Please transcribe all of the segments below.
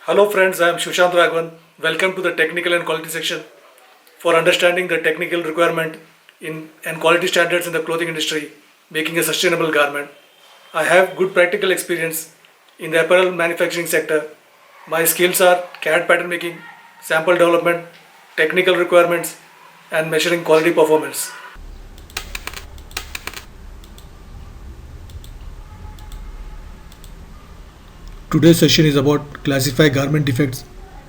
Hello friends, I am Shushant Raghavan. Welcome to the technical and quality section for understanding the technical requirement in and quality standards in the clothing industry, making a sustainable garment. I have good practical experience in the apparel manufacturing sector. My skills are CAD pattern making, sample development, technical requirements, and measuring quality performance. Today's session is about classify garment defects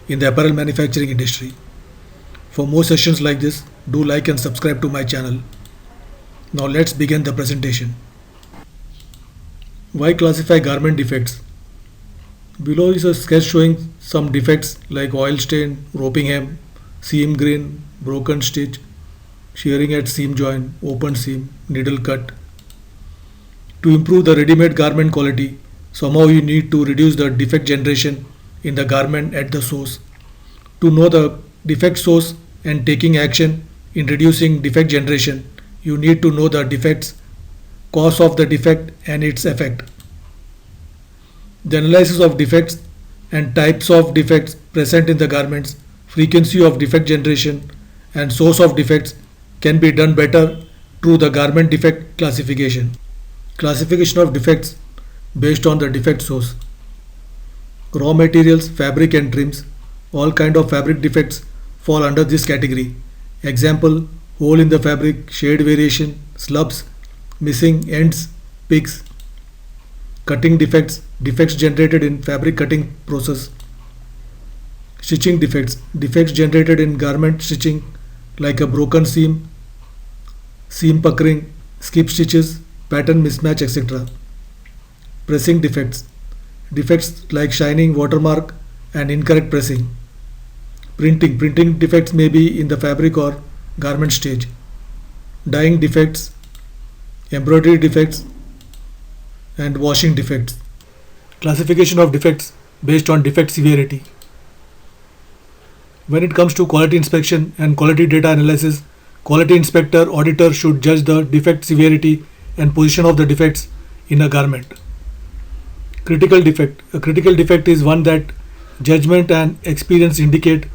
in the apparel manufacturing industry. For more sessions like this, do like and subscribe to my channel. Now let's begin the presentation. Why classify garment defects? Below is a sketch showing some defects like oil stain, roping hem, seam grain, broken stitch, shearing at seam joint, open seam, needle cut. To improve the ready-made garment quality, somehow you need to reduce the defect generation in the garment at the source. To know the defect source and taking action in reducing defect generation, you need to know the defects, cause of the defect and its effect. The analysis of defects and types of defects present in the garments, frequency of defect generation and source of defects can be done better through the garment defect classification. Classification of defects based on the defect source. Raw materials, fabric and trims, all kind of fabric defects fall under this category. Example, hole in the fabric, shade variation, slubs, missing ends, picks. Cutting defects, defects generated in fabric cutting process. Stitching defects, defects generated in garment stitching like a broken seam, seam puckering, skip stitches, pattern mismatch, etc. Pressing defects, defects like shining, watermark and incorrect pressing. Printing defects may be in the fabric or garment stage. Dyeing defects, embroidery defects and washing defects. Classification of defects based on defect severity. When it comes to quality inspection and quality data analysis, quality inspector auditor should judge the defect severity and position of the defects in a garment. Critical defect. A critical defect is one that judgment and experience indicate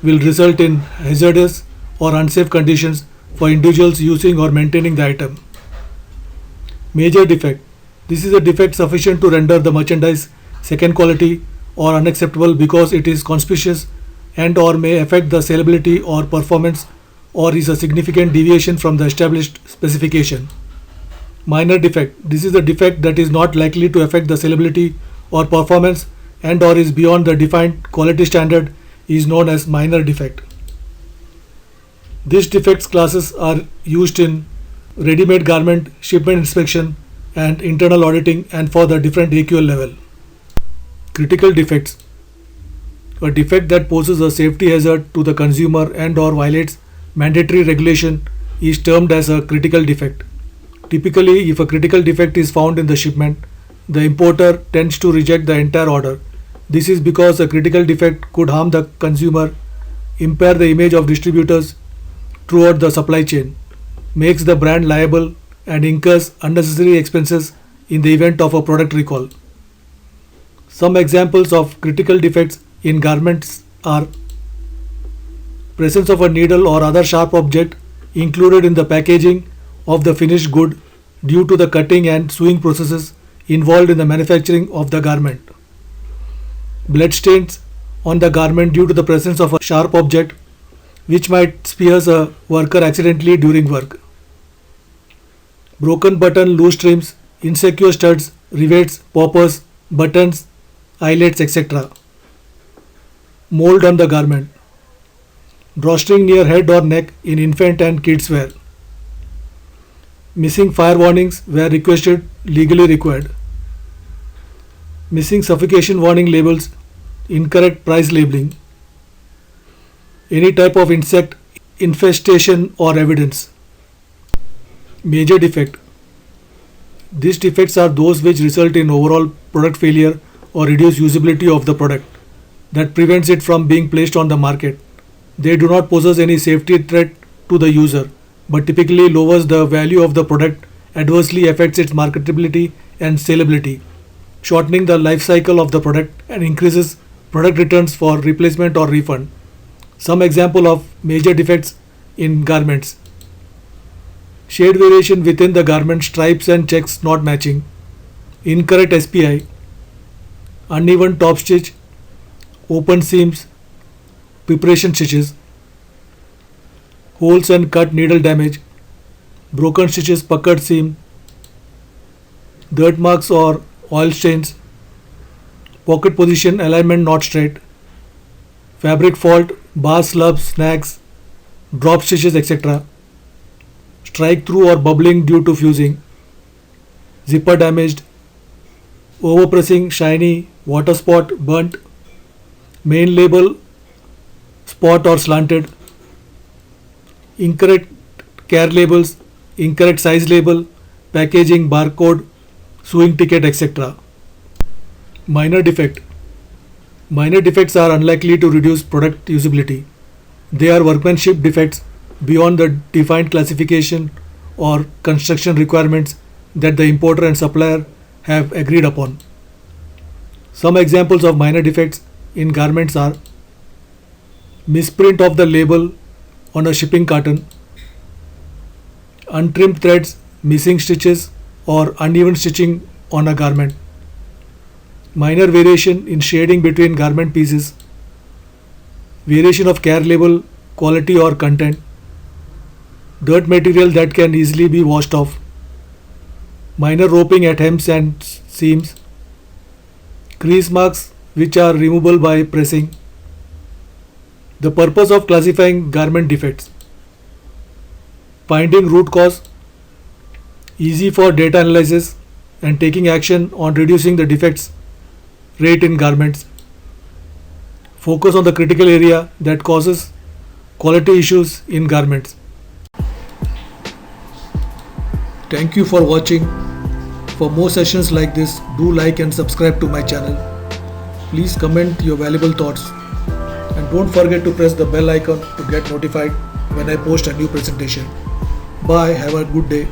will result in hazardous or unsafe conditions for individuals using or maintaining the item. Major defect. This is a defect sufficient to render the merchandise second quality or unacceptable because it is conspicuous and or may affect the salability or performance or is a significant deviation from the established specification. Minor defect. This is a defect that is not likely to affect the salability or performance and or is beyond the defined quality standard is known as minor defect. These defects classes are used in ready-made garment, shipment inspection and internal auditing and for the different AQL level. Critical defects. A defect that poses a safety hazard to the consumer and or violates mandatory regulation is termed as a critical defect. Typically, if a critical defect is found in the shipment, the importer tends to reject the entire order. This is because a critical defect could harm the consumer, impair the image of distributors throughout the supply chain, makes the brand liable, and incurs unnecessary expenses in the event of a product recall. Some examples of critical defects in garments are presence of a needle or other sharp object included in the packaging of the finished good due to the cutting and sewing processes involved in the manufacturing of the garment. Bloodstains on the garment due to the presence of a sharp object which might pierce a worker accidentally during work. Broken button, loose trims, insecure studs, rivets, poppers, buttons, eyelets, etc. Mold on the garment. Drawstring near head or neck in infant and kids wear. Missing fire warnings where requested, legally required. Missing suffocation warning labels, incorrect price labeling. Any type of insect infestation or evidence. Major defect. These defects are those which result in overall product failure or reduced usability of the product that prevents it from being placed on the market. They do not pose any safety threat to the user, but typically lowers the value of the product, adversely affects its marketability and salability, shortening the life cycle of the product and increases product returns for replacement or refund. Some example of major defects in garments: shade variation within the garment, stripes and checks not matching, incorrect SPI, uneven top stitch, open seams, preparation stitches, holes and cut needle damage, broken stitches, puckered seam, dirt marks or oil stains, pocket position alignment not straight, fabric fault, bar slubs, snags, drop stitches, etc., strike through or bubbling due to fusing, zipper damaged, overpressing, shiny, water spot, burnt, main label spot or slanted, incorrect care labels, incorrect size label, packaging, barcode, sewing ticket, etc. Minor defect. Minor defects are unlikely to reduce product usability. They are workmanship defects beyond the defined classification or construction requirements that the importer and supplier have agreed upon. Some examples of minor defects in garments are misprint of the label on a shipping carton, untrimmed threads, missing stitches or uneven stitching on a garment, minor variation in shading between garment pieces, variation of care label quality or content, dirt material that can easily be washed off, minor roping at hems and seams, crease marks which are removable by pressing. The purpose of classifying garment defects: finding root cause, easy for data analysis and taking action on reducing the defects rate in garments, focus on the critical area that causes quality issues in garments. Thank you for watching. For more sessions like this, do like and subscribe to my channel. Please comment your valuable thoughts and don't forget to press the bell icon to get notified when I post a new presentation. Bye, have a good day.